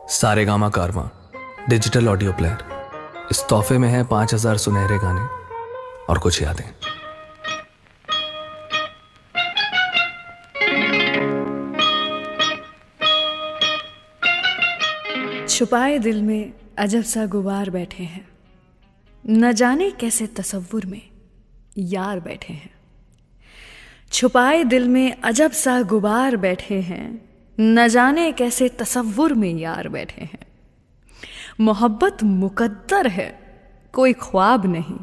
सारेगामा कारवां digital audio player. इस तोहफे में है 5000 सुनहरे गाने और कुछ यादें। छुपाए दिल में अजब सा गुबार बैठे हैं, न जाने कैसे तसव्वुर में यार बैठे हैं। छुपाए दिल में अजब सा गुबार बैठे हैं, न जाने कैसे तसव्वुर में यार बैठे हैं। मोहब्बत मुकद्दर है, कोई ख्वाब नहीं,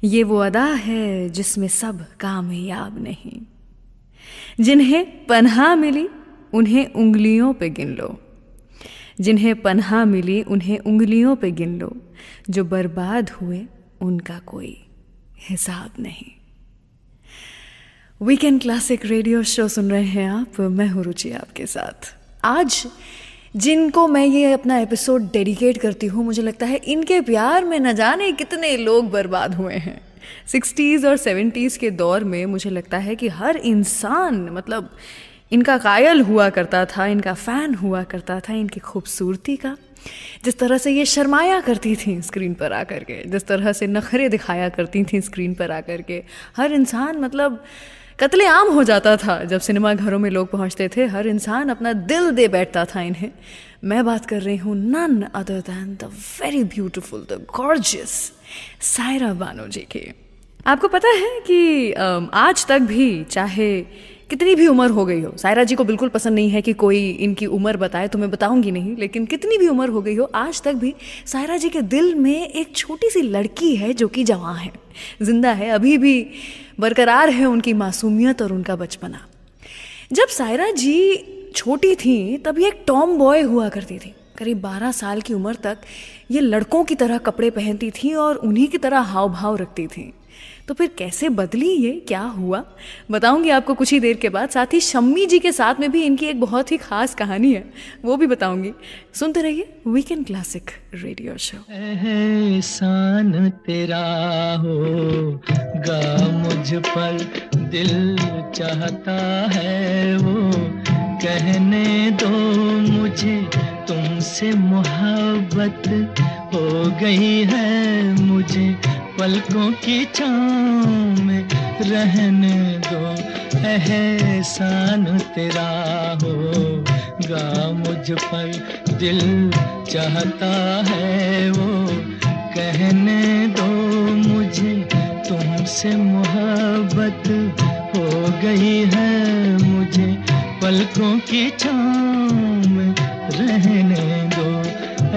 ये वो अदा है जिसमें सब कामयाब नहीं। जिन्हें पनाह मिली उन्हें उंगलियों पे गिन लो, जिन्हें पनाह मिली उन्हें उंगलियों पे गिन लो, जो बर्बाद हुए उनका कोई हिसाब नहीं। वीकेंड क्लासिक रेडियो शो सुन रहे हैं आप, मैं हूँ रुचि आपके साथ। आज जिनको मैं ये अपना एपिसोड डेडिकेट करती हूँ, मुझे लगता है इनके प्यार में न जाने कितने लोग बर्बाद हुए हैं। 60s और 70s के दौर में मुझे लगता है कि हर इंसान मतलब इनका कायल हुआ करता था, इनका फ़ैन हुआ करता था इनकी खूबसूरती का। जिस तरह से ये शर्माया करती थी स्क्रीन पर आकर के, जिस तरह से नखरे दिखाया करती थी स्क्रीन पर आकर के, हर इंसान मतलब कत्लेआम हो जाता था जब सिनेमा घरों में लोग पहुंचते थे। हर इंसान अपना दिल दे बैठता था इन्हें। मैं बात कर रही हूँ none other than the very beautiful, the gorgeous Saira Banu ji की। आपको पता है कि आज तक भी चाहे कितनी भी उम्र हो गई हो, सायरा जी को बिल्कुल पसंद नहीं है कि कोई इनकी उम्र बताए, तो मैं बताऊंगी नहीं, लेकिन कितनी भी उम्र हो गई हो, आज तक भी सायरा जी के दिल में एक छोटी सी लड़की है जो कि जवां है, जिंदा है, अभी भी बरकरार है उनकी मासूमियत और उनका बचपना। जब सायरा जी छोटी थी तब ये एक टॉम बॉय हुआ करती थी। करीब 12 साल की उम्र तक ये लड़कों की तरह कपड़े पहनती थी और उन्हीं की तरह हाव भाव रखती थी। तो फिर कैसे बदली ये, क्या हुआ, बताऊंगी आपको कुछ ही देर के बाद। साथ ही शम्मी जी के साथ में भी इनकी एक बहुत ही खास कहानी है, वो भी बताऊंगी। सुनते रहिए वीकेंड क्लासिक रेडियो शो। एहसान तेरा होगा मुझ पर, दिल चाहता है वो कहने दो मुझे, तुमसे मोहब्बत हो गई है मुझे, पलकों की छाँव में रहने दो। एहसान तेरा होगा मुझ पर, दिल चाहता है वो कहने दो मुझे, तुमसे मोहब्बत हो गई है मुझे, पलकों की छाँव में रहने दो।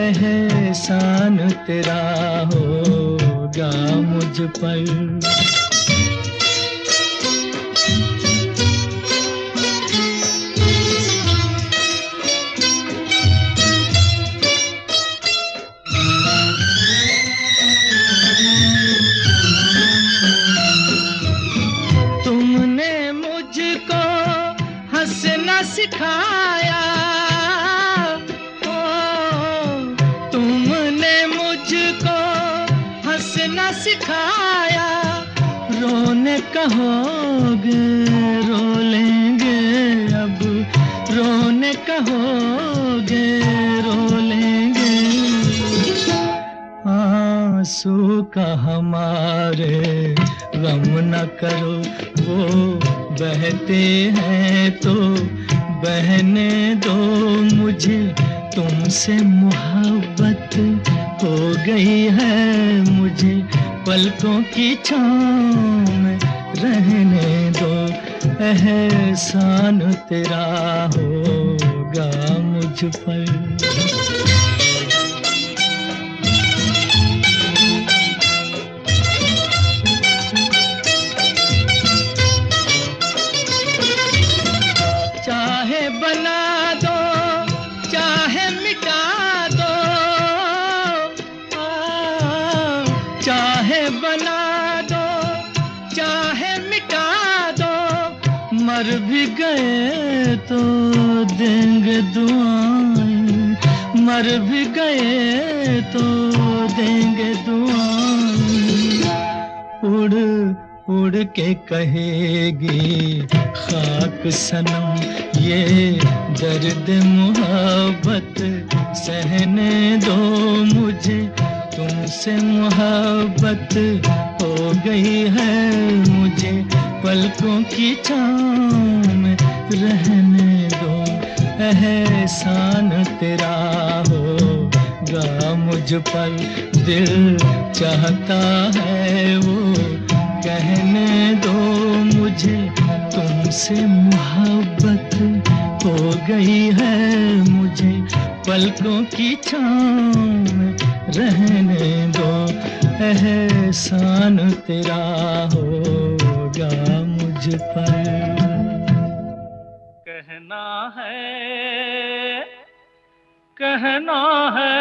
एहसान तेरा होगा मुझ पर। तुमने मुझको हंसना सिखाया, सिखाया, रोने कहोगे रो लेंगे अब, रोने कहोगे रो लेंगे। आंसू का हमारे गम न करो, वो बहते हैं तो बहने दो मुझे, तुमसे मोहब्बत हो गई है मुझे, पलकों की छाँव में रहने दो। एहसान तेरा होगा मुझ पर। चाहे बना दो चाहे मिटा दो, चाहे बना दो चाहे मिटा दो, मर भी गए तो देंगे दुआएं, मर भी गए तो देंगे दुआएं। उड़ उड़ के कहेगी खाक सनम ये दर्द मोहब्बत सहने दो मुझे तुमसे मोहब्बत हो गई है मुझे पलकों की छाँव में रहने दो एहसान तेरा होगा मुझ पर दिल चाहता है वो कहने दो मुझे तुमसे मोहब्बत हो गई है मुझे पलकों की छाँव में रहने दो एहसान तेरा होगा मुझ पर कहना है कहना है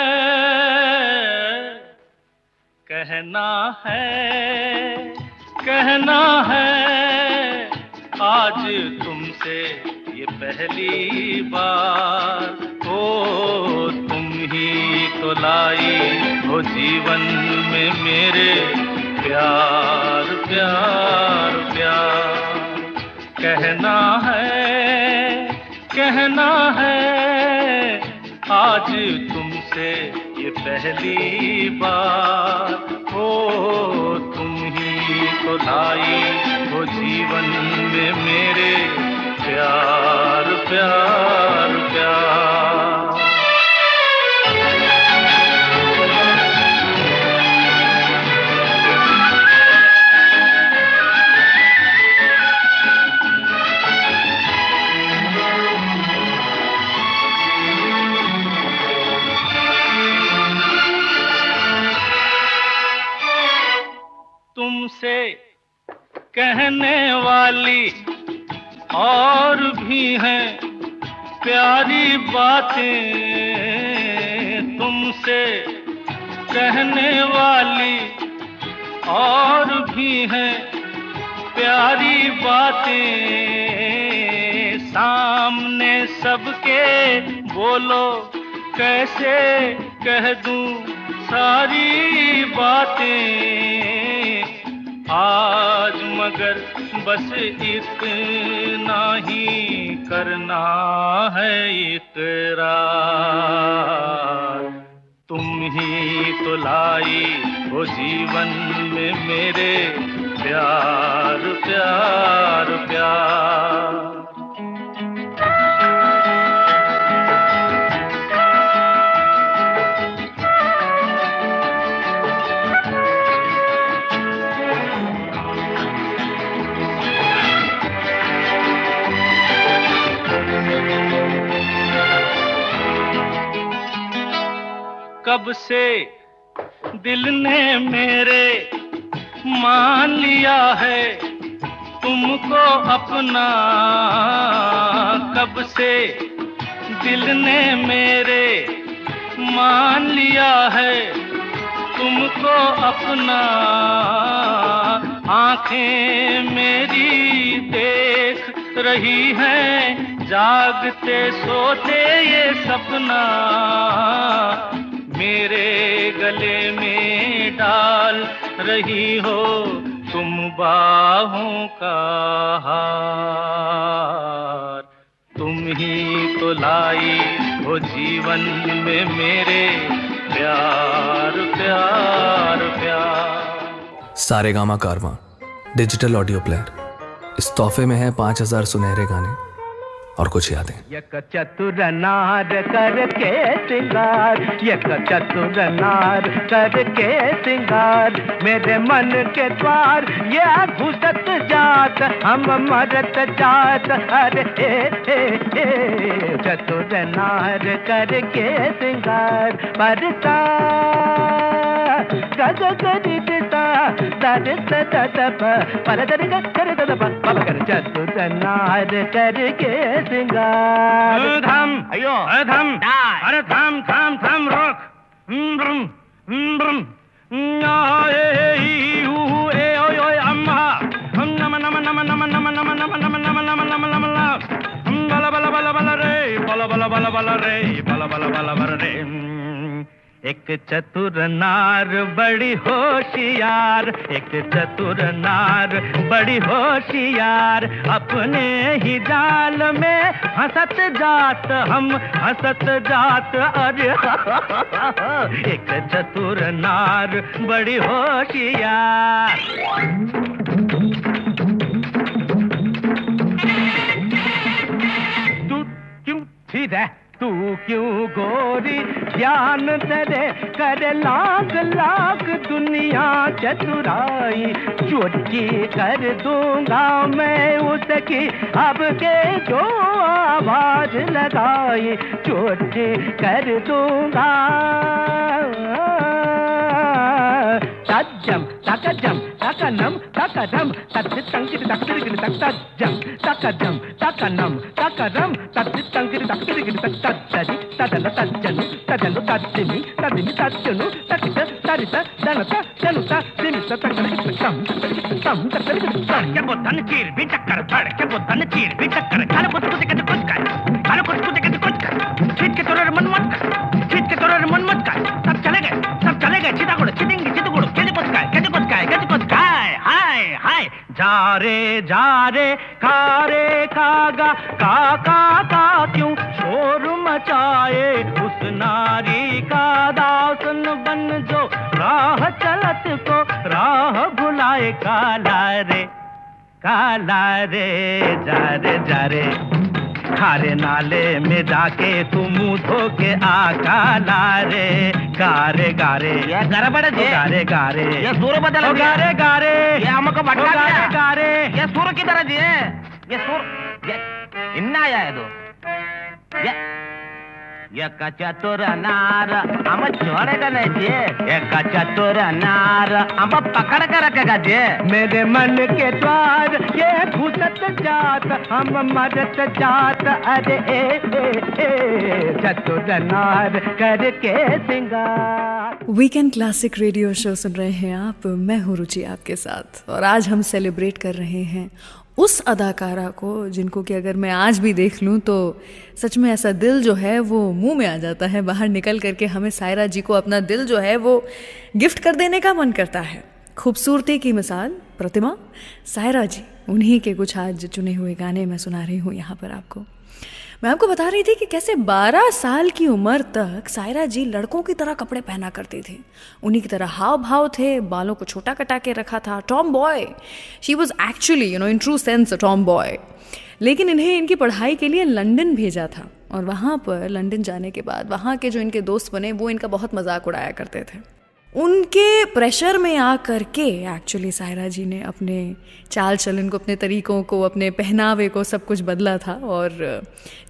कहना है कहना है आज तुमसे ये पहली बार ओ तुम ही तो लाई हो जीवन में मेरे प्यार प्यार प्यार कहना है आज तुमसे ये पहली बार ओ तुम ही तो लाई हो जीवन में मेरे प्यार प्यार प्यार तुमसे कहने वाली और भी हैं प्यारी बातें तुमसे कहने वाली और भी हैं प्यारी बातें सामने सबके बोलो कैसे कह दूं सारी बातें आज मगर बस इतना ही करना है इकरार तुम ही तो लाई हो जीवन में मेरे प्यार प्यार प्यार कब से दिल ने मेरे मान लिया है तुमको अपना कब से दिल ने मेरे मान लिया है तुमको अपना आंखें मेरी देख रही हैं जागते सोते ये सपना मेरे गले में डाल रही हो तुम बाहों का हार तुम ही तो लाई हो जीवन में मेरे प्यार प्यार प्यार सारेगामा कारवां डिजिटल ऑडियो प्लेयर इस तोहफे में है 5000 सुनहरे गाने और कुछ यादें। एक चतुर नार करके सिंगार एक चतुर नार करके सिंगार मेरे मन के द्वार ये घुसत जात हम मरत जात अरे चतुर नार करके सिंगार परता गग गरि दिता दरित ददप परदरि गरि ददप पलकर चतुर नार करके सिंगार धम अयो धम अरे धम धम धम रोक ब्रम ब्रम ए ऊ ए ओय ओय अम्मा नम नम नम नम नम नम नम नम नम नम नम नम बला बला बला बला रे बला बला बला बला रे बला बला बला बला रे एक चतुर नार बड़ी होशियार, एक चतुर नार बड़ी होशियार, अपने ही जाल में हंसत जात हम हंसत जात, अरे एक चतुर नार बड़ी होशियार। तू क्यों थी रे, तू क्यों गोरी, ज्ञान तेरे कर लाख लाख दुनिया चतुराई, चोटी कर दूंगा मैं उसकी अब के जो आवाज लगाई, चोटी कर दूंगा। तज्जम तकजम तकनम तकदम तज्ज तंगिर तकदिर तकजम तकजम तकनम तकदम तज्ज तंगिर तकदिर तकजि तदल तज्जनु तदल तज्जिमि तदिनि तज्जनु तकित तरित दनत दनुत दिमित तकदिर तम तकदिर तम के बोतन चीर भी चक्कर फड़ के बोतन चीर भी चक्कर खाने कुछ कुछ के कुछ कर खाने कुछ कुछ के कुछ कर खींच के तोरे मन मत कर, खींच के तोरे मन मत कर, सब चले गए चिता गुड़ चिटिंग चित गुड़ कैसे कुछ काय हाय हाय, जा रे कारे कागा काका का क्यों शोर मचाए, उस नारी का दासन बन जो राह चलत को राह भुलाए, काला रे जा रे खारे नाले में जाके तू मुंह धो के आ, काला रे गारे गारे ये गड़बड़ जे गारे गारे ये सुर बदल गया, गारे गारे ये हमको भटका दिया, गारे ये सुर की तरह जी ये सुर ये इन्ना आया है तो ये चतुर नार हम छोड़ेगा नहीं जी, ये चतुर नार हम पकड़ कर रखेगा जी, मेरे मन के द्वार ये घुसत जात हम मरत जात, अरे चतुर नार करके सिंगार। वीकेंड क्लासिक रेडियो शो सुन रहे हैं आप, मैं हूँ रुचि आपके साथ, और आज हम सेलिब्रेट कर रहे हैं उस अदाकारा को जिनको कि अगर मैं आज भी देख लूँ तो सच में ऐसा दिल जो है वो मुंह में आ जाता है, बाहर निकल करके हमें सायरा जी को अपना दिल जो है वो गिफ्ट कर देने का मन करता है। खूबसूरती की मिसाल प्रतिमा सायरा जी, उन्हीं के कुछ आज चुने हुए गाने मैं सुना रही हूँ यहाँ पर आपको। मैं आपको बता रही थी कि कैसे 12 साल की उम्र तक सायरा जी लड़कों की तरह कपड़े पहना करती थी, उन्हीं की तरह हाव भाव थे, बालों को छोटा कटा के रखा था, Tom boy. She was actually in true sense a Tom boy. लेकिन इन्हें इनकी पढ़ाई के लिए लंदन भेजा था, और वहाँ पर लंदन जाने के बाद वहाँ के जो इनके दोस्त बने वो इनका बहुत मजाक उड़ाया करते थे। उनके प्रेशर में आ करके एक्चुअली सायरा जी ने अपने चाल चलन को, अपने तरीक़ों को, अपने पहनावे को सब कुछ बदला था। और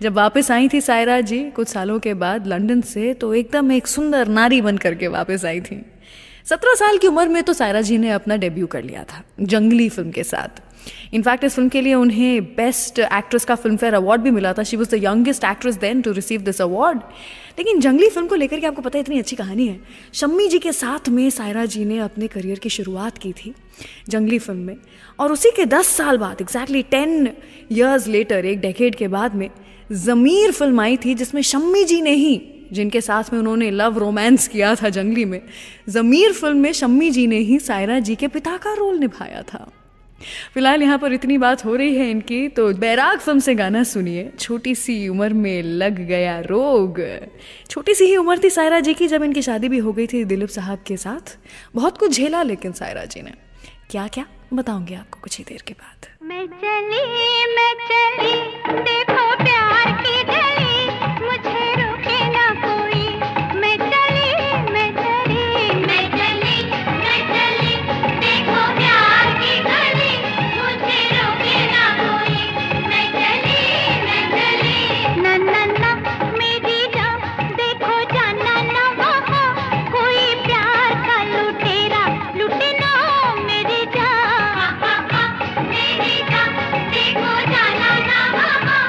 जब वापस आई थी सायरा जी कुछ सालों के बाद लंदन से, तो एकदम एक सुंदर नारी बन करके वापस आई थी। 17 साल की उम्र में तो सायरा जी ने अपना डेब्यू कर लिया था जंगली फिल्म के साथ। इनफैक्ट इस फिल्म के लिए उन्हें बेस्ट एक्ट्रेस का फिल्म फेयर अवार्ड भी मिला था। She was the youngest actress then to receive this award. लेकिन जंगली फिल्म को लेकर के आपको पता है इतनी अच्छी कहानी है। शम्मी जी के साथ में सायरा जी ने अपने करियर की शुरुआत की थी जंगली फिल्म में, और उसी के 10 साल बाद एग्जैक्टली 10 years लेटर, एक डेकेड के बाद में ज़मीर फिल्म आई थी, जिसमें शम्मी जी ने ही, जिनके साथ में उन्होंने लव रोमांस किया था जंगली में, ज़मीर फिल्म में शम्मी जी ने ही सायरा जी के पिता का रोल निभाया था। फिलहाल यहाँ पर इतनी बात हो रही है इनकी, तो बैराग फिल्म से गाना सुनिए, छोटी सी उम्र में लग गया रोग। छोटी सी ही उम्र थी सायरा जी की जब इनकी शादी भी हो गई थी दिलीप साहब के साथ। बहुत कुछ झेला लेकिन सायरा जी ने, क्या क्या बताऊंगी आपको कुछ ही देर के बाद। मैं चली देखो प्यार की गली, मुझे रोके ना कोई। मैं चली देखो प्यार की गली, मुझे रोके ना कोई। मैं चली ना ना ना मेरी जान, देखो जाना ना वहाँ कोई प्यार का लुटेरा लुटे ना मेरी जान। मेरी जान देखो जाना ना वहाँ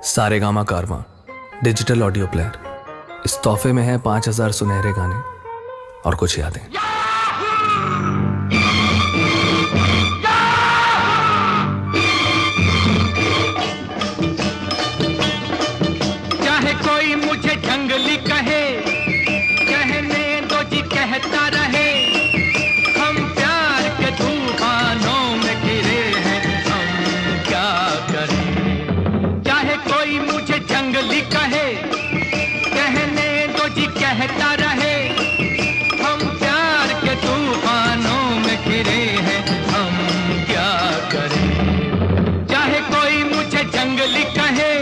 सारेगामा कारवां डिजिटल ऑडियो प्लेयर। इस तोहफे में है 5000 सुनहरे गाने और कुछ यादें। चाहे कोई मुझे जंगली कहे, कहने दो जी कहता रहे, हम प्यार के तूफानों में घिरे हैं, हम क्या करें। चाहे कोई मुझे जंगली कहे, कहने दो जी कहता रहे, हम प्यार के तूफानों में घिरे हैं, हम क्या करें। चाहे कोई मुझे जंगली कहे,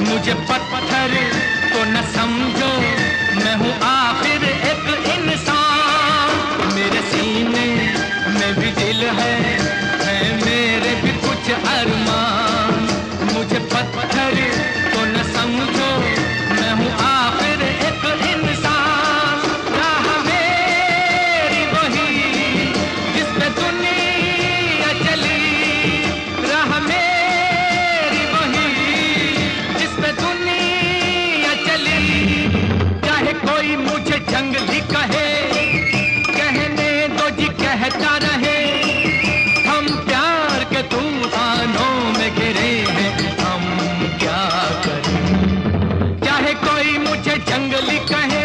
मुझे पत्थर को न समझो, मैं हूँ आखिर एक इंसान। मेरे सीने में भी दिल है मेरे भी कुछ अरमान। मुझे पत्थर को न समझो, मैं हूँ आखिर एक इंसान। राह मेरी वही जिस पे दुनिया चली, राह मेरी वही दुनिया चली। चाहे कोई मुझे जंगली कहे, कहने दो जी कहता रहे, हम प्यार के तूफानों में घिरे हैं, हम क्या करें। चाहे कोई मुझे जंगली कहे।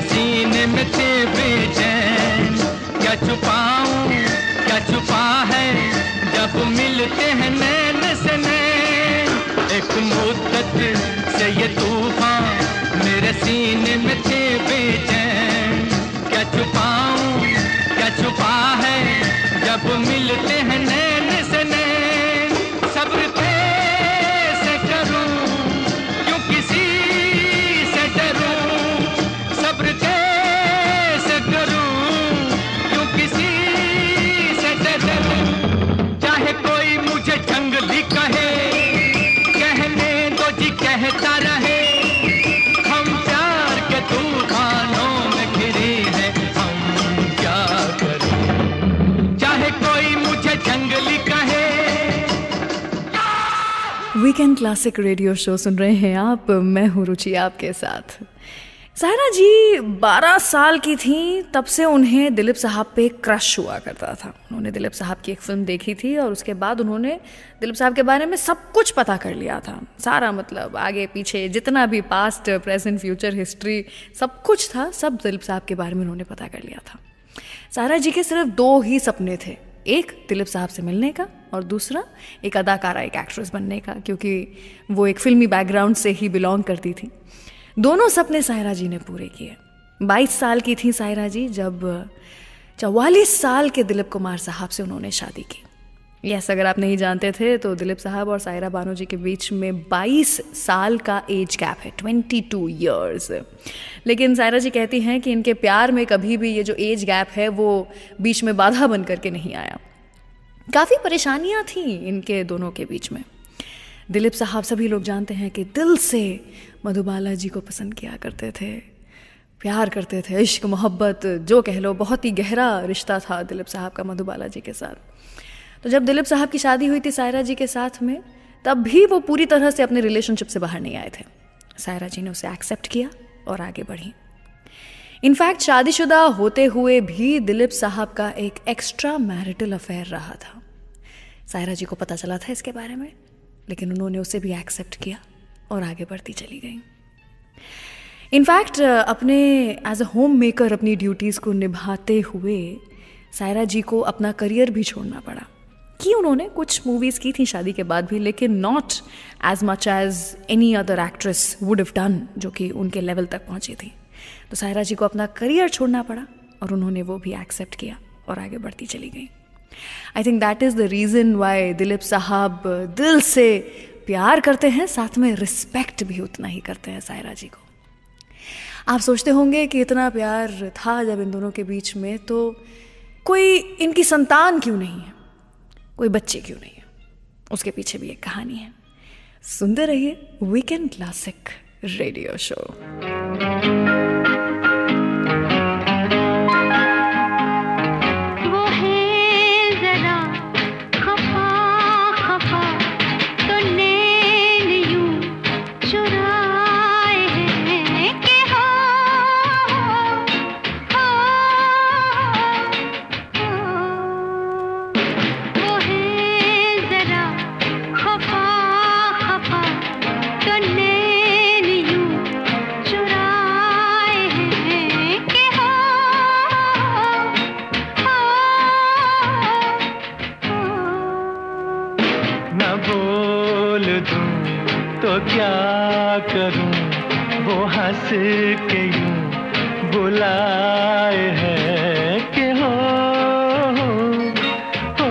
सीने में थे बेचैन, क्या छुपाऊं क्या छुपा है, जब मिलते हैं नैन से नैन। एक मुद्दत से ये तूफान मेरे सीने में थे बेचैन, क्या छुपाऊं क्या छुपा है, जब मिलते हैं नैन से नैन। सब्र कैसे करूं, क्यों किसी से डरूं, सब्र कैसे करूं, क्यों किसी से डरूं। चाहे कोई मुझे जंगली कहे, कहने दो जी कहता रहे, हम प्यार के तूफानों में घिरे हैं, हम क्या करें। चाहे कोई मुझे जंगली कहे। वीकेंड क्लासिक रेडियो शो सुन रहे हैं आप, मैं हूँ रुचि आपके साथ। सायरा जी 12 साल की थी तब से उन्हें दिलीप साहब पे क्रश हुआ करता था। उन्होंने दिलीप साहब की एक फिल्म देखी थी और उसके बाद उन्होंने दिलीप साहब के बारे में सब कुछ पता कर लिया था। सारा मतलब आगे पीछे जितना भी पास्ट प्रेजेंट फ्यूचर हिस्ट्री सब कुछ था, सब दिलीप साहब के बारे में उन्होंने पता कर लिया था। सायरा जी के सिर्फ 2 ही सपने थे, एक दिलीप साहब से मिलने का और दूसरा एक अदाकारा, एक एक्ट्रेस बनने का, क्योंकि वो एक फिल्मी बैकग्राउंड से ही बिलोंग करती थी। दोनों सपने सायरा जी ने पूरे किए। 22 साल की थी सायरा जी जब 44 साल के दिलीप कुमार साहब से उन्होंने शादी की। यस, अगर आप नहीं जानते थे तो दिलीप साहब और सायरा बानो जी के बीच में 22 साल का एज गैप है, 22 ईयर्स। लेकिन सायरा जी कहती हैं कि इनके प्यार में कभी भी ये जो एज गैप है वो बीच में बाधा बन करके नहीं आया। काफ़ी परेशानियां थी इनके दोनों के बीच में। दिलीप साहब सभी लोग जानते हैं कि दिल से मधुबाला जी को पसंद किया करते थे, प्यार करते थे, इश्क मोहब्बत जो कह लो, बहुत ही गहरा रिश्ता था दिलीप साहब का मधुबाला जी के साथ। तो जब दिलीप साहब की शादी हुई थी सायरा जी के साथ में, तब भी वो पूरी तरह से अपने रिलेशनशिप से बाहर नहीं आए थे। सायरा जी ने उसे एक्सेप्ट किया और आगे बढ़ी। इनफैक्ट शादीशुदा होते हुए भी दिलीप साहब का एक एक्स्ट्रा मैरिटल अफेयर रहा था। सायरा जी को पता चला था इसके बारे में, लेकिन उन्होंने उसे भी एक्सेप्ट किया और आगे बढ़ती चली गई। इनफैक्ट अपने एज अ होम मेकर अपनी ड्यूटीज़ को निभाते हुए सायरा जी को अपना करियर भी छोड़ना पड़ा। कि उन्होंने कुछ मूवीज़ की थी शादी के बाद भी, लेकिन not as much as any other actress would have done जो कि उनके लेवल तक पहुंची थी। तो सायरा जी को अपना करियर छोड़ना पड़ा और उन्होंने वो भी एक्सेप्ट किया और आगे बढ़ती चली गई। I think that is the reason why Dilip साहब दिल से प्यार करते हैं, साथ में रिस्पेक्ट भी उतना ही करते हैं सायरा जी को। आप सोचते होंगे कि इतना प्यार था जब इन दोनों के बीच में, तो कोई इनकी संतान क्यों नहीं है, कोई बच्चे क्यों नहीं है? उसके पीछे भी एक कहानी है। सुनते रहिए वीकेंड क्लासिक रेडियो शो। वो है जरा खफा खफा तो नैन यूं चुराए हैं कि हो वो है जरा खफा खफा तो नैन यूं चुराए हैं कि हो न बोल दूं तो क्या करूं, वो हंस के यूं बुलाए हैं कि हो हो,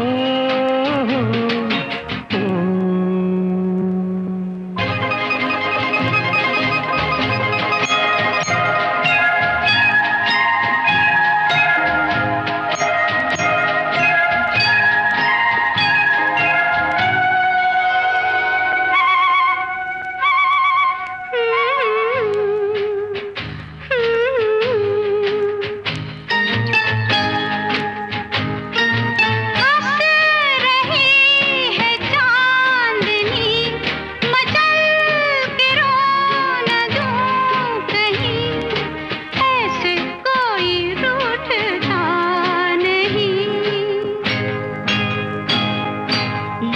हो।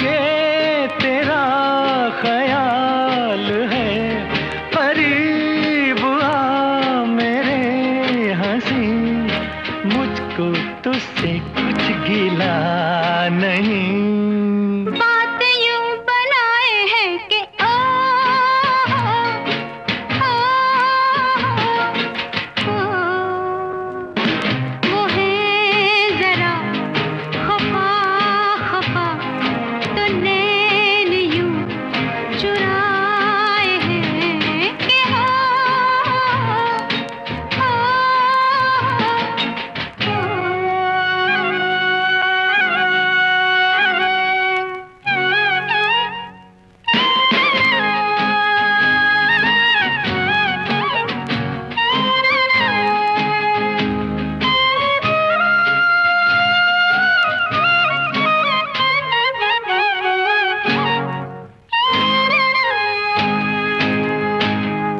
ये तेरा ख्याल है, करीब आ मेरे हंसी, मुझको तुझसे कुछ गिला नहीं। बात यूं बनाए है कि ओ वो है जरा खफा खफा तो नैन यूं चुराए हैं कि हो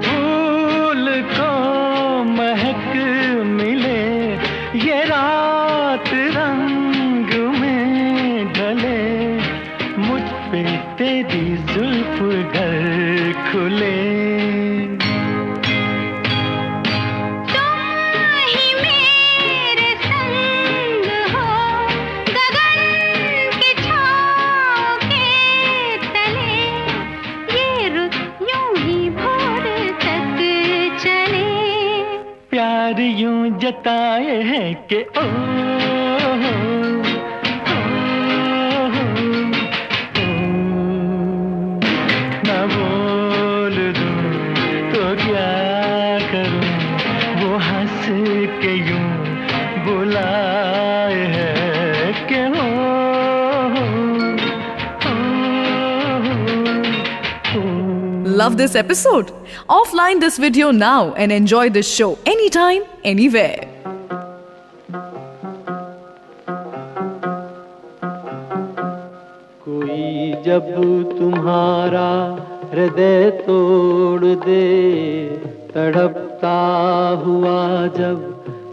फूल को महक मिले, ये रात रंग में ढले, मुझ पे तेरी जुल्फ घर खुले। तुम ही मेरे संग हो, गगन की छाँव के तले, ये रुत यूं ही भोर तक चले। प्यार यूं जताए हैं कि ओ न बोल दूं तो क्या करूं, वो हंस के यूं बुलाए हैं कि हो Love this episode? Offline this video now and enjoy this show anytime, anywhere. कोई जब तुम्हारा हृदय तोड़ दे, तड़पता हुआ जब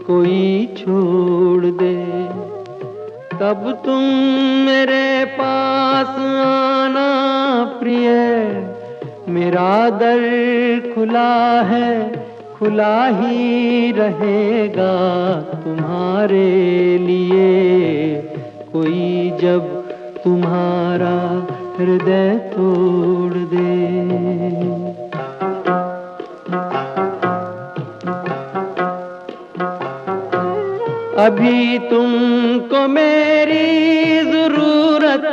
कोई छोड़ दे, तब तुम मेरे पास आना प्रिय, मेरा दर खुला है खुला ही रहेगा तुम्हारे लिए, कोई जब तुम्हारा हृदय तोड़ दे। अभी तुमको मेरी जरूरत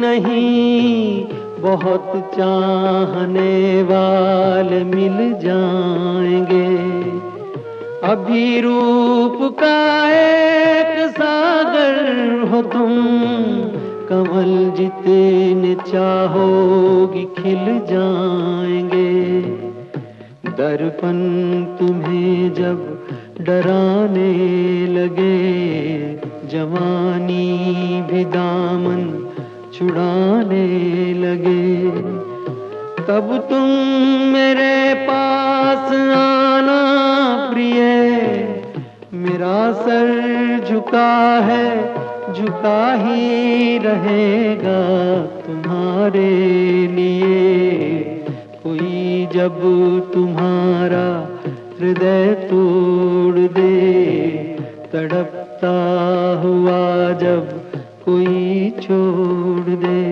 नहीं, बहुत चाहने वाले मिल जाएंगे। अभी रूप का एक सागर हो तुम, कमल जितने चाहोगी खिल जाएंगे। दर्पण तुम्हें जब डराने लगे, जवानी भी दामन छुड़ाने लगे, तब तुम मेरे पास आना प्रिय। मेरा सर झुका है, झुका ही रहेगा तुम्हारे लिए, कोई जब तुम्हारा हृदय तोड़ दे, तड़पता हुआ जब कोई छोड़ दे।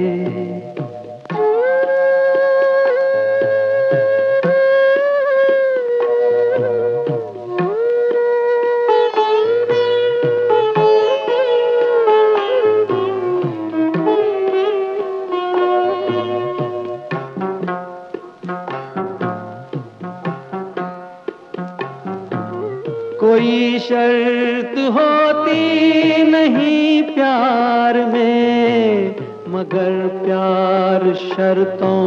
कोई शर्त होती नहीं प्यार में, मगर प्यार शर्तों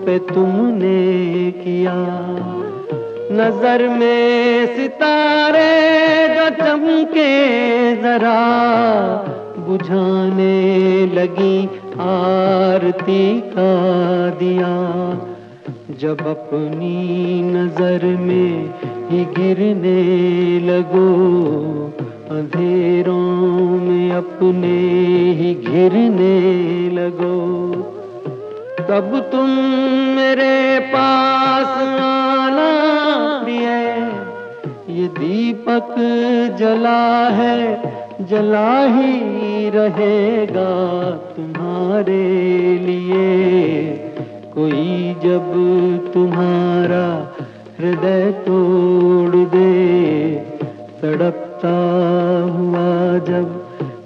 पे तुमने किया। नजर में सितारे जो चमके जरा, बुझाने लगी आरती का दिया। जब अपनी नजर में ही गिरने लगो, अंधेरों में अपने ही घिरने लगो, तब तुम मेरे पास आना प्रिय। ये दीपक जला है, जला ही रहेगा तुम्हारे लिए, कोई जब तुम्हारा हृदय तोड़ दे, तड़पता हुआ जब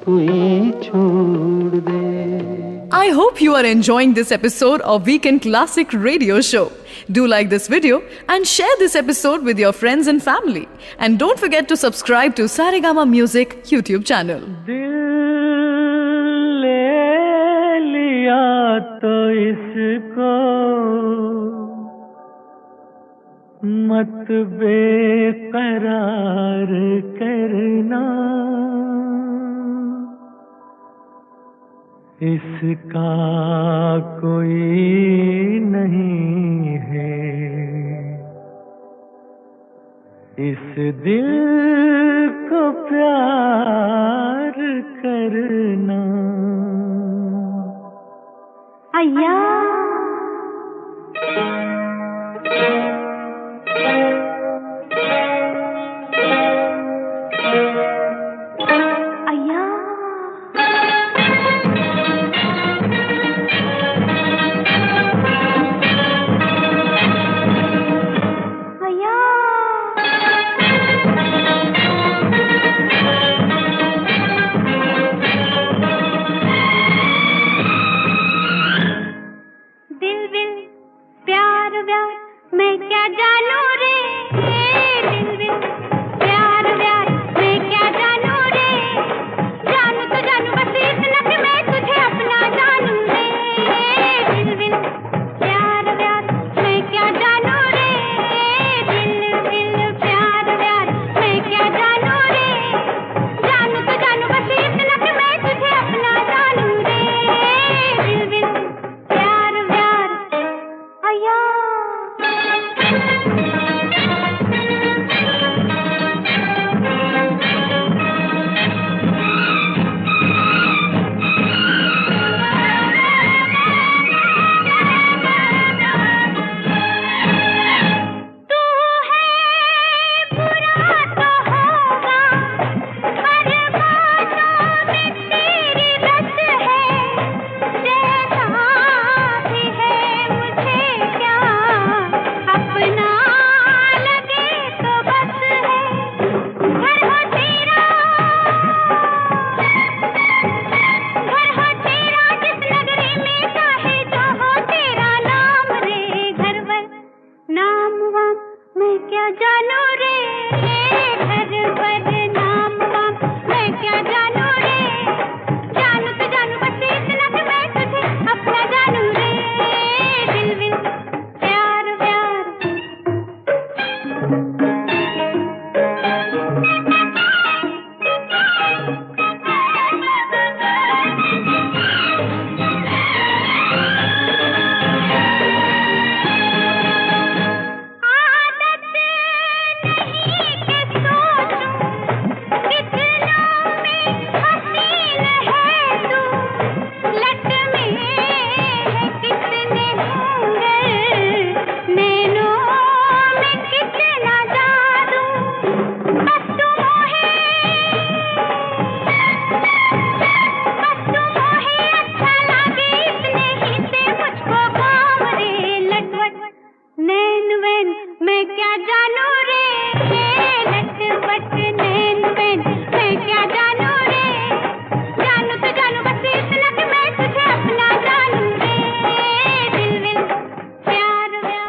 कोई छोड़ दे। I hope you are enjoying this episode of Weekend Classic Radio Show. Do like this video and share this episode with your friends and family. And don't forget to subscribe to Saregama Music YouTube channel. दिल ले लिया तो इसको मत बेकरार करना, इसका कोई नहीं है इस दिल को प्यार करना। अय्या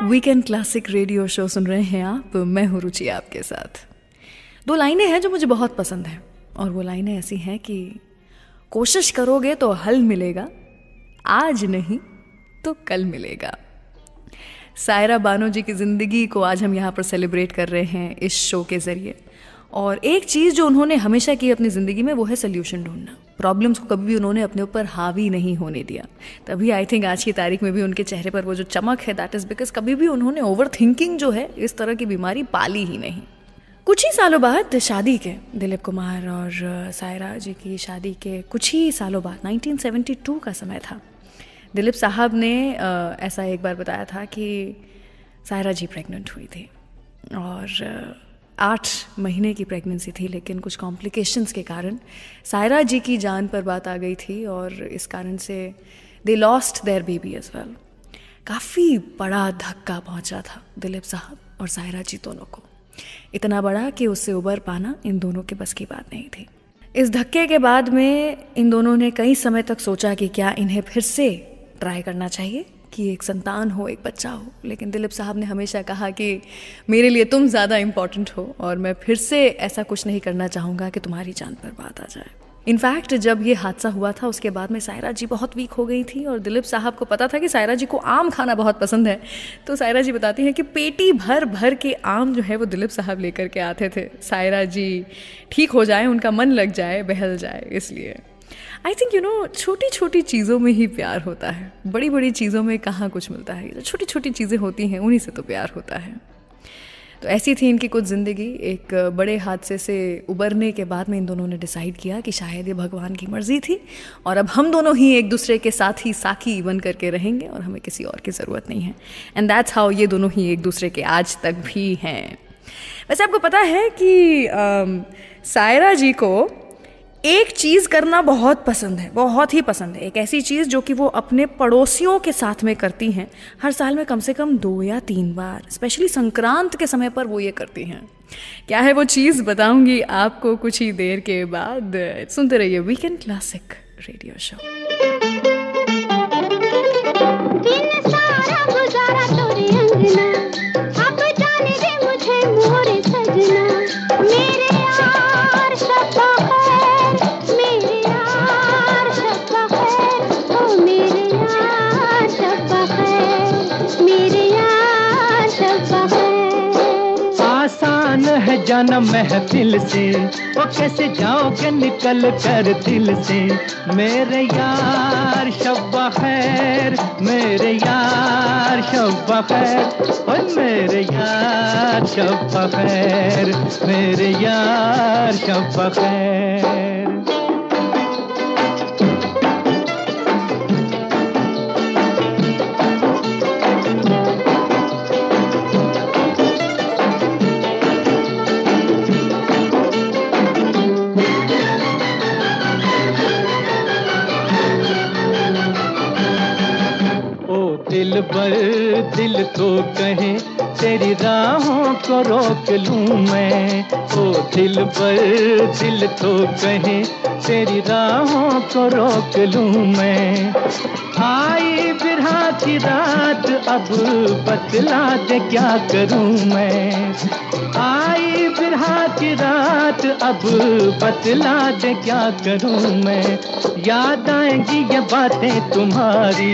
वीकेंड क्लासिक रेडियो शो सुन रहे हैं आप, मैं हूँ रुचि आपके साथ। दो लाइनें हैं जो मुझे बहुत पसंद हैं और वो लाइनें ऐसी हैं कि कोशिश करोगे तो हल मिलेगा, आज नहीं तो कल मिलेगा। सायरा बानो जी की ज़िंदगी को आज हम यहाँ पर सेलिब्रेट कर रहे हैं इस शो के ज़रिए। और एक चीज़ जो उन्होंने हमेशा की अपनी ज़िंदगी में वो है सोल्यूशन ढूंढना। प्रॉब्लम्स को कभी भी उन्होंने अपने ऊपर हावी नहीं होने दिया। तभी आई थिंक आज की तारीख में भी उनके चेहरे पर वो जो चमक है, दैट इज़ बिकॉज कभी भी उन्होंने ओवर थिंकिंग जो है इस तरह की बीमारी पाली ही नहीं। कुछ ही सालों बाद शादी के, दिलीप कुमार और सायरा जी की शादी के कुछ ही सालों बाद 1972 का समय था, दिलीप साहब ने ऐसा एक बार बताया था कि सायरा जी प्रेग्नेंट हुई थी और 8 महीने की प्रेगनेंसी थी, लेकिन कुछ कॉम्प्लिकेशंस के कारण सायरा जी की जान पर बात आ गई थी और इस कारण से they lost their baby as well. काफ़ी बड़ा धक्का पहुंचा था दिलीप साहब और सायरा जी दोनों को, इतना बड़ा कि उससे उबर पाना इन दोनों के बस की बात नहीं थी। इस धक्के के बाद में इन दोनों ने कई समय तक सोचा कि क्या इन्हें फिर से ट्राई करना चाहिए कि एक संतान हो, एक बच्चा हो। लेकिन दिलीप साहब ने हमेशा कहा कि मेरे लिए तुम ज़्यादा इम्पॉर्टेंट हो और मैं फिर से ऐसा कुछ नहीं करना चाहूँगा कि तुम्हारी जान पर बात आ जाए। इनफैक्ट जब ये हादसा हुआ था उसके बाद में सायरा जी बहुत वीक हो गई थी और दिलीप साहब को पता था कि सायरा जी को आम खाना बहुत पसंद है। तो सायरा जी बताती हैं कि पेटी भर भर के आम जो है वो दिलीप साहब लेकर के आते थे, सायरा जी ठीक हो जाए, उनका मन लग जाए, बहल जाए। इसलिए आई थिंक छोटी छोटी चीज़ों में ही प्यार होता है, बड़ी बड़ी चीज़ों में कहाँ कुछ मिलता है। जो छोटी छोटी चीज़ें होती हैं उन्हीं से तो प्यार होता है। तो ऐसी थी इनकी कुछ ज़िंदगी। एक बड़े हादसे से उबरने के बाद में इन दोनों ने डिसाइड किया कि शायद ये भगवान की मर्ज़ी थी और अब हम दोनों ही एक दूसरे के साथ ही साथी बन करके रहेंगे और हमें किसी और की ज़रूरत नहीं है। एंड दैट्स हाउ ये दोनों ही एक दूसरे के आज तक भी हैं। वैसे आपको पता है कि सायरा जी को एक चीज़ करना बहुत पसंद है, बहुत ही पसंद है। एक ऐसी चीज़ जो कि वो अपने पड़ोसियों के साथ में करती हैं। हर साल में कम से कम 2 या 3 बार, स्पेशली संक्रांत के समय पर वो ये करती हैं। क्या है वो चीज़ बताऊंगी आपको कुछ ही देर के बाद। सुनते रहिए वीकेंड क्लासिक रेडियो शो। दिन सारा गुजारा तोरे अंगना, अब जाने दे मुझे मोरे सजना। मेरे यार शब्बा खैर, मेरे यार शब्बा खैर, ओ मेरे यार शब्बा खैर, मेरे यार शब्बा खैर। आसान है जाना महफिल से, वो कैसे जाओगे निकल कर दिल से। मेरे यार शब्बा खैर, मेरे यार शब्बा खैर, ओए मेरे यार शब्बा खैर, मेरे यार शब्बा खैर। दिल बर दिल तो कहे तेरी राहों को रोक लूं मैं। ओ दिल बर दिल तो कहे तेरी राहों को रोक लूं मैं। आई बिरहा की रात अब बतला दे क्या करूं मैं। आई बिरहा की रात अब बतला दे क्या करूं मैं। याद आएंगी ये बातें तुम्हारी,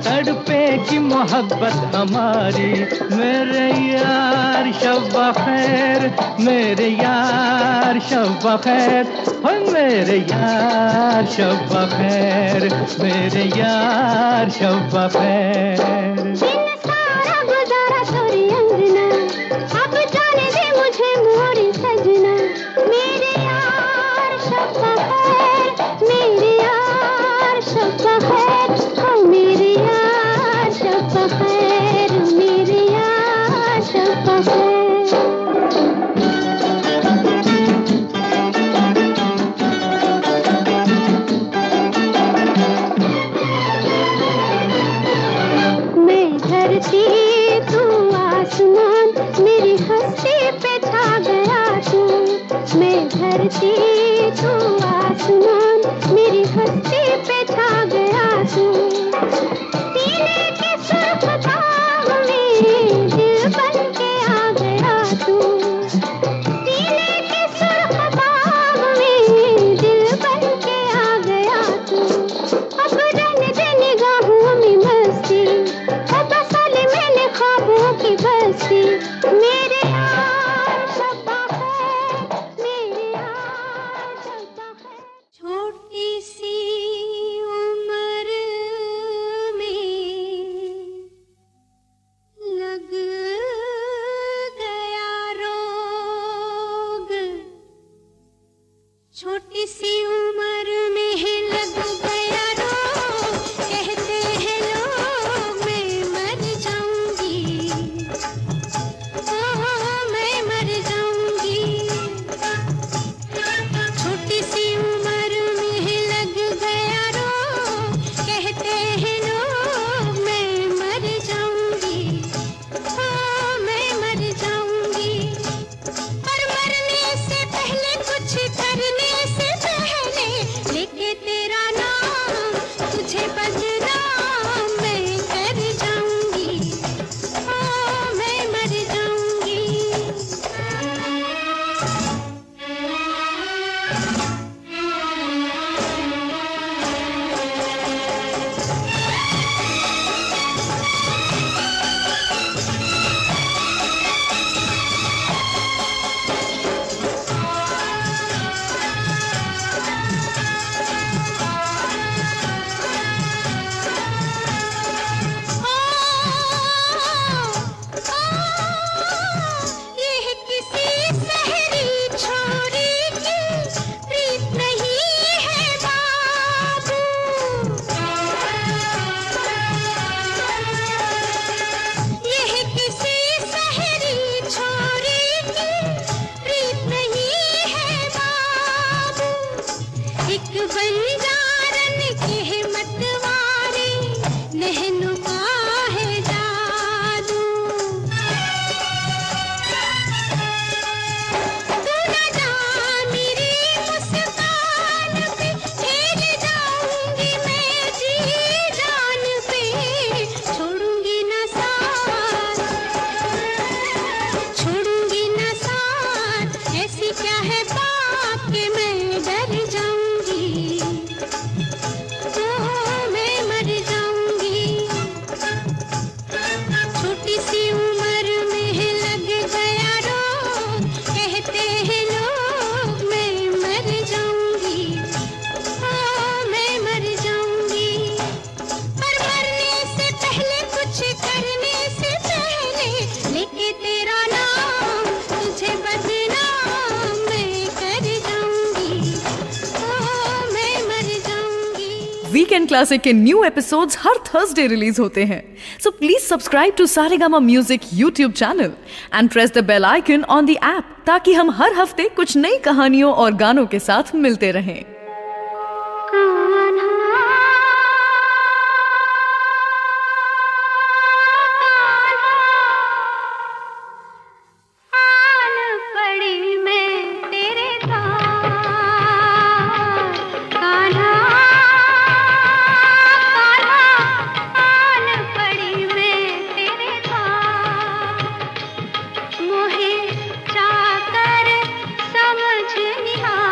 तड़पेगी मोहब्बत हमारी। मेरे यार शब्बा खैर, मेरे यार यार शब खैर, हो मेरे यार शब खैर, मेरे यार शब खैर। दिन सारा गुजारा तोरी अंगना, अब जाने दे मुझे मोरी सजना। मेरे यार शब खैर, मेरे यार शब खैर, हो मेरे यार शब खैर, मेरे यार शब खैर। मैं धरती तू आसमान, मेरी हस्ती पे छा गया तू। मैं धरती तू आसमान, मेरी हस्ती पे छा गया तू। सीने के सुर्ख बाग में दिल बन के आ गया तू। सीने के सुर्ख बाग में दिल बन के आ गया तू। अब रंग दे निगाहों में मस्ती, अब बसा ले मैंने ख्वाबों की बस्ती। मेरे यार शब्बा खैर, मेरे यार शब्बा खैर। छोटी सी उम्र में लग गया रोग, छोटी सी उम्र में लग गया रोग। कहते हैं लोग मैं मर जाऊंगी, ओह मैं मर जाऊंगी। छोटी सी उम्र में लग गया रोग, कहते हैं लोग मैं मर जाऊंगी, ओह मैं मर जाऊंगी। पर मरने से पहले कुछ करने से पहले लेके तेरा नाम तुझे बदनाम मैं कर जाऊंगी, ओ मैं मर जाऊंगी। ये किसी शहरी छोरी की प्रीत नहीं है बाबू। ये किसी शहरी छोरी की प्रीत नहीं है बाबू। एक बंजारन के मतवारे नहनों का है जादू। तू न जा मेरी मुस्कान पे, खेल जाऊंगी मैं जी जान पे। छोड़ूंगी न साथ, छोड़ूंगी न साथ। ऐसी क्या है बात कि मैं डर जाऊंगी, ओह मैं मर जाऊंगी। छोटी सी उम्र में लग गया रोग, कहते हैं लोग मैं मर जाऊंगी, ओह मैं मर जाऊंगी। पर मरने से पहले कुछ करने से पहले लेके तेरा नाम तुझे बदनाम मैं कर जाऊंगी, ओह मैं मर जाऊंगी। वीकेंड क्लासिक के न्यू एपिसोड्स हर थर्सडे रिलीज होते हैं, so please subscribe to Saregama music YouTube channel and press the bell icon on the app, ताकि हम हर हफ्ते कुछ नई कहानियों और गानों के साथ मिलते रहें। आन पड़ी मैं तेरे द्वार, कान्हा कान्हा आन पड़ी मैं तेरे द्वार। मोहे चाकर समझ निहार,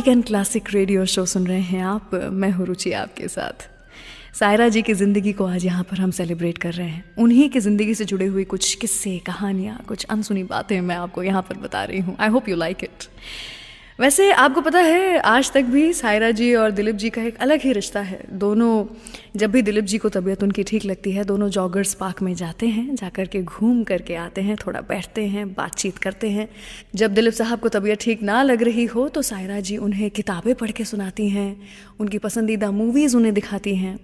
वीकेंड क्लासिक रेडियो शो सुन रहे हैं आप। मैं हूँ रुचि आपके साथ। सायरा जी की ज़िंदगी को आज यहाँ पर हम सेलिब्रेट कर रहे हैं। उन्हीं की ज़िंदगी से जुड़े हुए कुछ किस्से, कहानियाँ, कुछ अनसुनी बातें मैं आपको यहाँ पर बता रही हूँ। I hope you like it. वैसे आपको पता है, आज तक भी सायरा जी और दिलीप जी का एक अलग ही रिश्ता है। दोनों, जब भी दिलीप जी को तबीयत उनकी ठीक लगती है, दोनों जॉगर्स पार्क में जाते हैं, जाकर के घूम करके आते हैं, थोड़ा बैठते हैं, बातचीत करते हैं। जब दिलीप साहब को तबीयत ठीक ना लग रही हो तो सायरा जी उन्हें किताबें पढ़ के सुनाती हैं, उनकी पसंदीदा मूवीज़ उन्हें दिखाती हैं।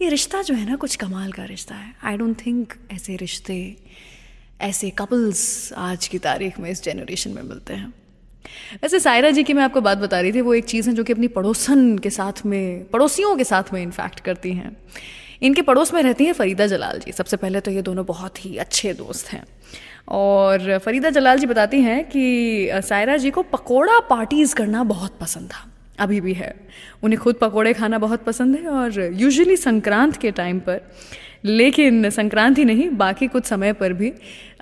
ये रिश्ता जो है ना, कुछ कमाल का रिश्ता है। आई डोंट थिंक ऐसे रिश्ते, ऐसे कपल्स आज की तारीख में इस जनरेशन में मिलते हैं। वैसे सायरा जी की मैं आपको बात बता रही थी, वो एक चीज़ है जो कि अपनी पड़ोसन के साथ में, पड़ोसियों के साथ में इनफैक्ट करती हैं। इनके पड़ोस में रहती हैं फरीदा जलाल जी। सबसे पहले तो ये दोनों बहुत ही अच्छे दोस्त हैं और फरीदा जलाल जी बताती हैं कि सायरा जी को पकोड़ा पार्टीज़ करना बहुत पसंद था, अभी भी है। उन्हें खुद पकोड़े खाना बहुत पसंद है और यूजुअली संक्रांत के टाइम पर, लेकिन संक्रांति नहीं, बाकी कुछ समय पर भी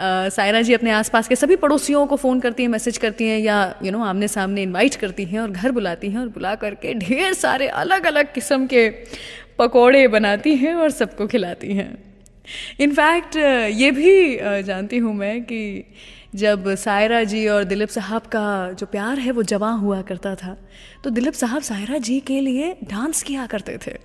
सायरा जी अपने आसपास के सभी पड़ोसियों को फ़ोन करती हैं, मैसेज करती हैं या आमने सामने इनवाइट करती हैं और घर बुलाती हैं और बुला करके ढेर सारे अलग अलग किस्म के पकोड़े बनाती हैं और सबको खिलाती हैं। इनफैक्ट ये भी जानती हूँ मैं कि जब सायरा जी और दिलीप साहब का जो प्यार है वो जवां हुआ करता था, तो दिलीप साहब सायरा जी के लिए डांस किया करते थे।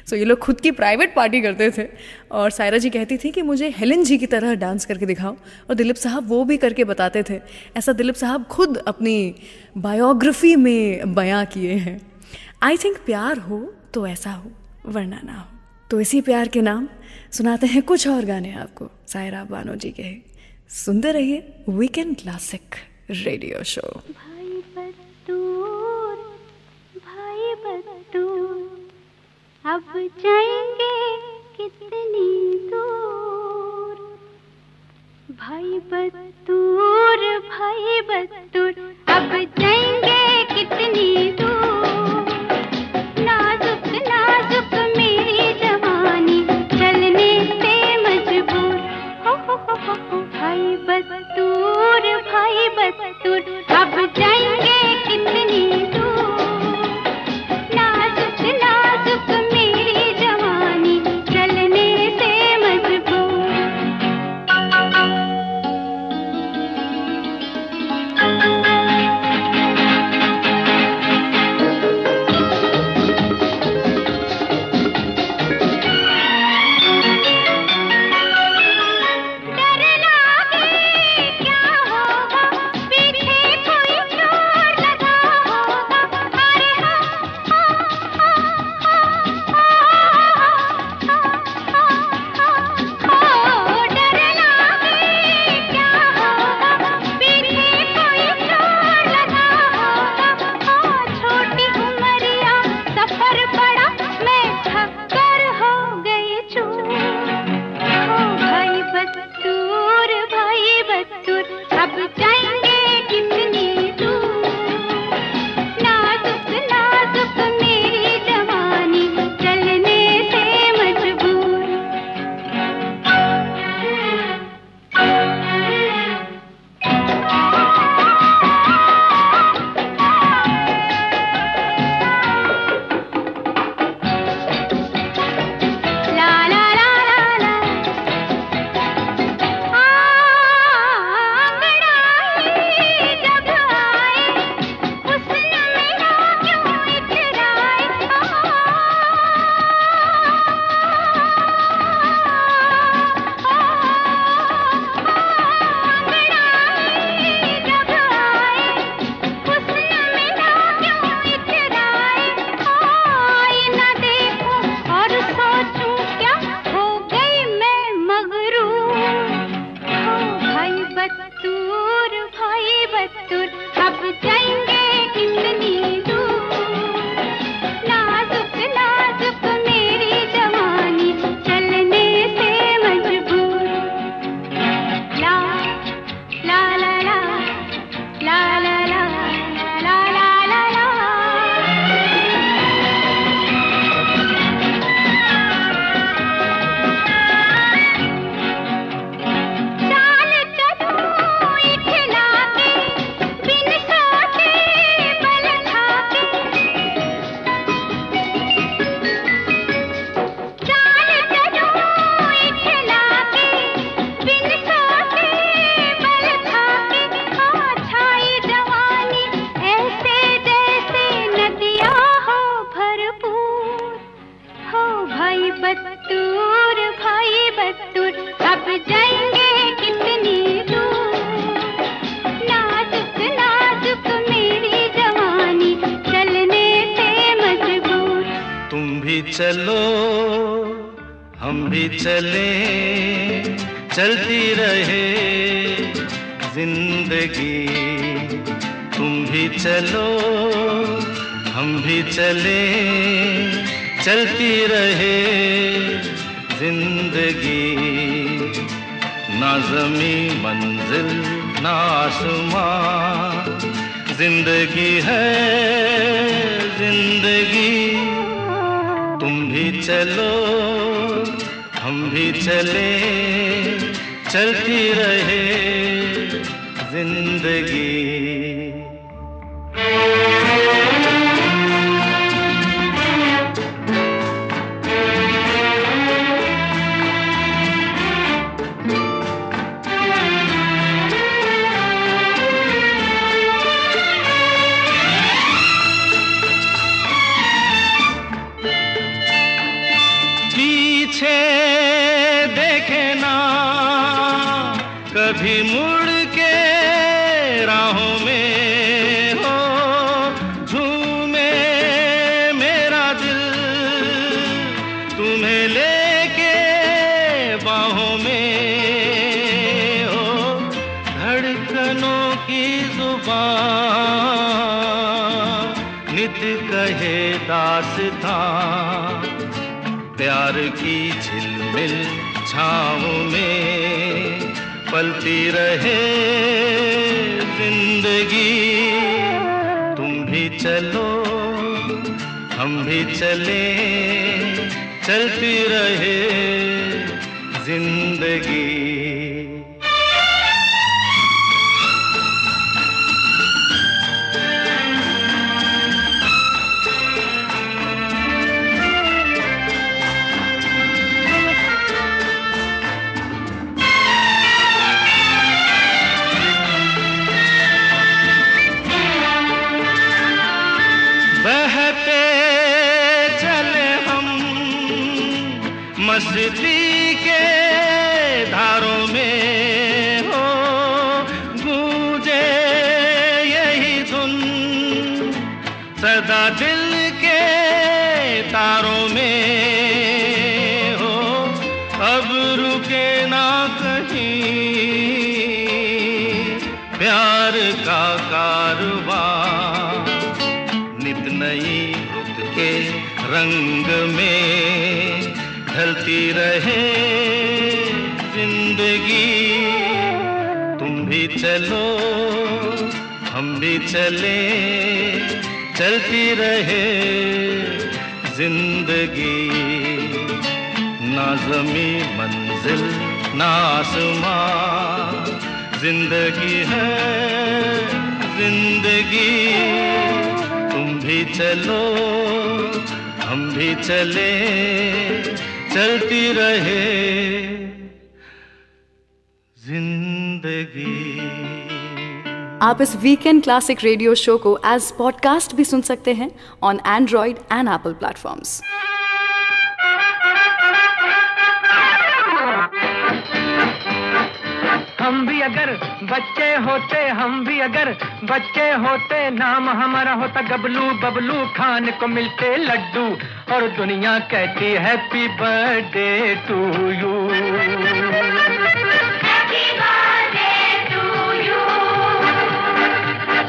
सो ये लोग खुद की प्राइवेट पार्टी करते थे और सायरा जी कहती थी कि मुझे हेलेन जी की तरह डांस करके दिखाओ, और दिलीप साहब वो भी करके बताते थे। ऐसा दिलीप साहब खुद अपनी बायोग्राफी में बयां किए हैं। आई थिंक प्यार हो तो ऐसा हो, वरना ना हो। तो इसी प्यार के नाम सुनाते हैं कुछ और गाने आपको सायरा बानो जी के। सुनते रहिए वीकेंड क्लासिक रेडियो शो। भाई बतूर, भाई बतूर, अब जाएंगे कितनी दूर। भाई बतूर, भाई बतूर, अब जाएंगे कितनी दूर। नाजुक नाजुक मेरी जवानी चलने पे मजबूर। हो भाई बतूर, भाई बतूर, अब जाएंगे कितनी दूर। नाजुक नाजुक मेरी जवानी चलने से मजबूर। बटूर भाई बटूर, अब जाएंगे कितनी दूर। नाजुक नाजुक मेरी जवानी, चलने पे मजबूर। तुम भी चलो हम भी चले, चलती रहे जिंदगी। तुम भी चलो हम भी चले, चलती रहे जिंदगी। ना ज़मीं मंजिल ना आसमां, जिंदगी है जिंदगी। तुम भी चलो हम भी चले, चलती रहे जिंदगी। पीछे देखे ना कभी मुड़ के राहों में, हो झूमे मेरा दिल तुम्हें लेके बाहों में, हो धड़कनों की जुबान नित कहे दास्तां। प्यार की झिलमिल छाँव में पलती रहे जिंदगी। तुम भी चलो हम भी चले, चलती रहे जिंदगी। बहते चले हम मस्ती के धारों में, हो गूंजे यही धुन सदा दिल के तारों में, हो अब रुके ना कहीं प्यार का कारवां। नित नई रुत के रंग में ढलती रहे जिंदगी। तुम भी चलो हम भी चले, चलती रहे जिंदगी। ना ज़मीं मंजिल ना आसमां, जिंदगी है जिंदगी। तुम भी चलो हम भी चले, चलती रहे जिंदगी। आप इस वीकेंड क्लासिक रेडियो शो को एज पॉडकास्ट भी सुन सकते हैं on Android and Apple platforms. हम भी अगर बच्चे होते, हम भी अगर बच्चे होते, नाम हमारा होता गबलू। बबलू खान को मिलते लड्डू, और दुनिया कहती हैप्पी बर्थडे टू यू।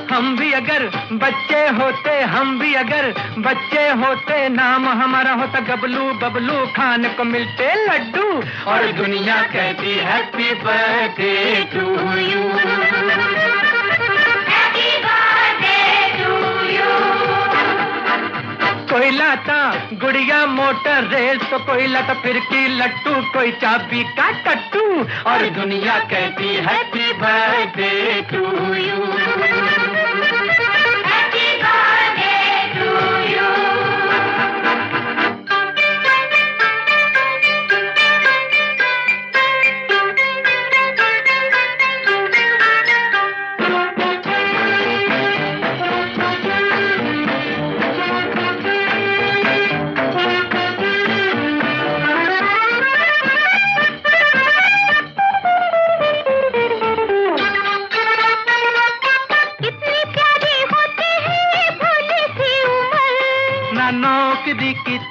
हम भी अगर बच्चे होते, हम भी अगर बच्चे होते, नाम हमारा होता गबलू। बबलू खान को मिलते लड्डू, और दुनिया कहती हैप्पी बर्थडे टू यू। कोई लाता गुड़िया मोटर रेल, तो कोई लाता फिरकी लट्टू, कोई चाबी का टट्टू, और दुनिया कहती हैप्पी बर्थडे टू यू।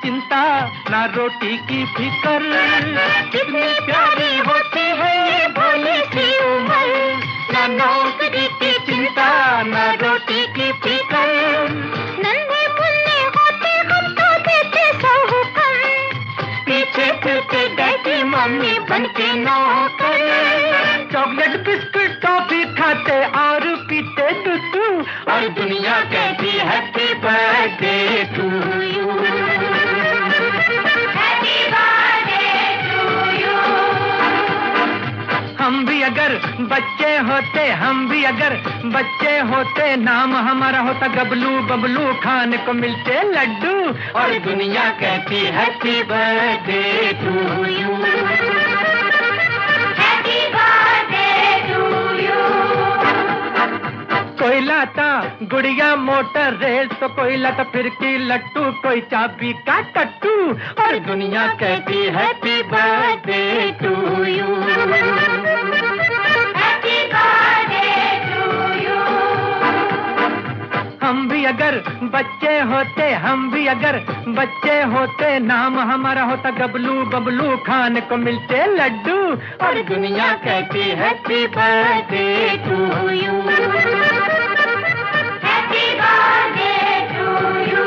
चिंता ना रोटी की फिकर, कितनी प्यारी होती है ये भोली सी उम्र, ना नौकरी की चिंता ना रोटी की फिकर। नन्हे मुन्ने होते हम तो देते सौ हुक्म, पीछे फिरते डैडी मम्मी बनके नौकर, चॉकलेट बिस्कुट टॉफी खाते और पीते दूध, और दुनिया कहती happy birthday to you, happy birthday to you. हम भी अगर बच्चे होते, हम भी अगर बच्चे होते, नाम हमारा होता गबलू बबलू, खाने को मिलते लड्डू, और दुनिया कहती happy birthday to you, happy birthday to you. कोई लाता गुड़िया मोटर रेस, तो कोई लाता फिरकी लट्टू, कोई चाबी का टट्टू, और दुनिया कहती happy birthday to you, happy birthday to you. हम भी अगर बच्चे होते, हम भी अगर बच्चे होते, नाम हमारा होता गबलू बबलू, खाने को मिलते लड्डू, और दुनिया कहती happy birthday to you, happy birthday to you.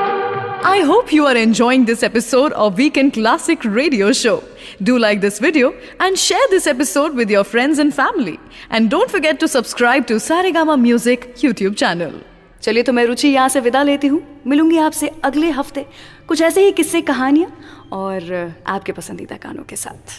I hope you are enjoying this episode of Weekend Classic Radio Show. Do like this video and share this episode with your friends and family. And don't forget to subscribe to Saregama Music YouTube channel. चलिए तो मैं रुचि यहाँ से विदा लेती हूँ। मिलूंगी आपसे अगले हफ्ते कुछ ऐसे ही किस्से, कहानियाँ और आपके पसंदीदा गानों के साथ।